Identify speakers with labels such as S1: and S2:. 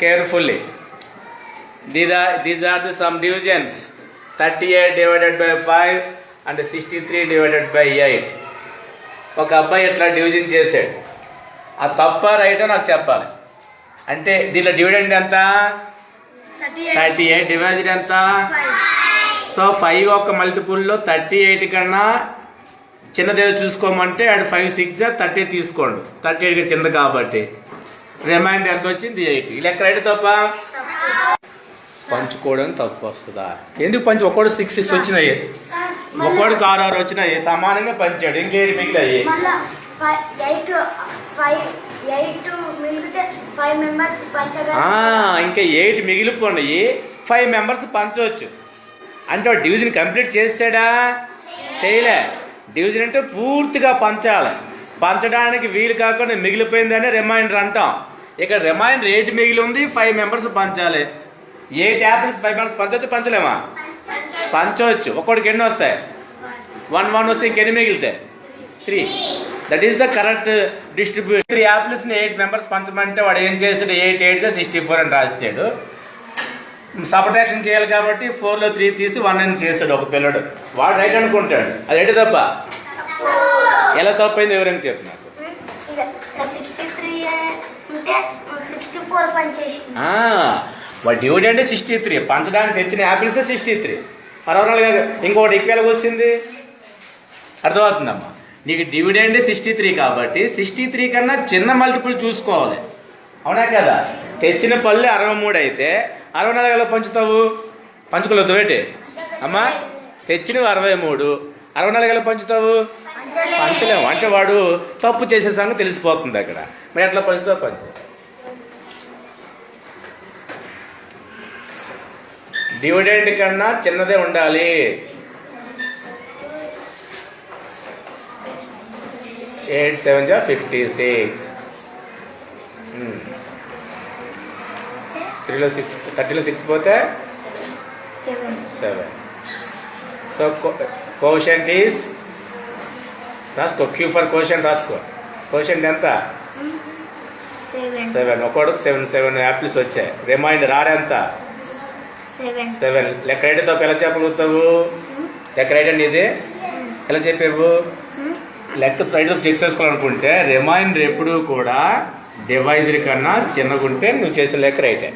S1: carefully. These are the some divisions. 38 divided by 5 and 63 divided by 8. ఒక అబ్బాయి ఇట్లా division చేశాడు. ఆ తప్ప రైట్ నాకు చెప్పాలి. అంటే దీనిలో డివిడెండ్ ఎంత? 38. డివైజెడ్ ఎంత? సో 5 ఒక మల్టిపుల్లో 38 కన్నా చిన్నదేదో చూసుకోమంటే అటు 5 6 30 తీసుకోండి. 38 చిన్నది కాబట్టి రిమైండర్ ఎంత వచ్చింది? 8. లెక్క రైట్ తప్ప? పంచుకోవడం తప్పు వస్తుందా? ఎందుకు పంచి? ఒక్కడు 6 6 వచ్చినాయి, ఒక్కడికి 6 6 వచ్చినాయి, సమానంగా పంచాడు. ఇంకేంటి మిగిలాయి? ఇంకా 8 మిగిలిపోయి 5 మెంబర్స్ పంచవచ్చు. అంటే వాడు డివిజన్ కంప్లీట్ చేసాడా? చేయలే. డివిజన్ అంటే పూర్తిగా పంచాలి. పంచడానికి వీలు కాకుండా మిగిలిపోయిందని రిమైండర్ అంటాం. ఇక్కడ రిమైండర్ 8 మిగిలి ఉంది, 5 మెంబర్స్ పంచాలి. 8 యాపిల్స్ 5 మెంబర్స్ పంచవచ్చు, పంచలేమా? పంచవచ్చు. ఒక్కడికి ఎన్ని వస్తాయి? 1 1 వస్తే ఇంకెన్ని మిగిలితాయి? 3. That is the correct distribution. 3 యాపిల్స్ని 8 మెంబర్స్ పంచమంటే వాడు ఏం చేసాడు? 8 8 64 అని రాసాడు. సబ్ట్రాక్షన్ చేయాలి కాబట్టి 4లో 3 తీసి 1 అని చేశాడు ఒక పిల్లడు. వాడు రైట్ అనుకుంటాడు. అది ఏంటి తప్ప? ఎలా తప్పైంది ఎవరైనా చెప్పు నాకు. వాడు డివిడెండ్ 63, పంచడానికి తెచ్చిన యాపిల్స్ 63. 64 ఇంకొకటి ఎక్కువ వచ్చింది. అర్థమవుతుందమ్మా? నీకు డివిడెండ్ 63 కాబట్టి 63 కన్నా చిన్న మల్టిపుల్ చూసుకోవాలి. అవునా కదా? తెచ్చిన పళ్ళు 63 అయితే 64 ఎలా పంచుతావు? పంచుకోలేదు ఏంటి అమ్మా? తెచ్చినవి 63, 64 ఎలా పంచుతావు? పంచలేము. అంటే వాడు తప్పు చేసే సంగతి తెలిసిపోతుంది అక్కడ. మరి ఎట్లా పంచుతావు? పంచు. డివిడెండ్ కన్నా చిన్నదే ఉండాలి. 8 7 56. 3లో 6, 30లో 6 పోతే 7. సో కోషంట్ ఈజ్ రాసుకో. క్యూ ఫర్ కోషంట్ రాసుకో. కోషంట్ ఎంత? 7. ఒకటికి 7 యాపిల్స్ వచ్చాయి. రిమైండర్ ఆర్ ఎంత? 7. లెక్క రైట్ తప్ప ఎలా చెప్పగలుగుతావు? లెక్క రైట్ అండి ఇది ఎలా చెప్పావు? లెక్క రైట్ తప్పు చెక్ చేసుకోవాలనుకుంటే రిమైండర్ ఎప్పుడు కూడా డివైజర్ కన్నా చిన్నగుంటే నువ్వు చేసే లెక్క రైటే.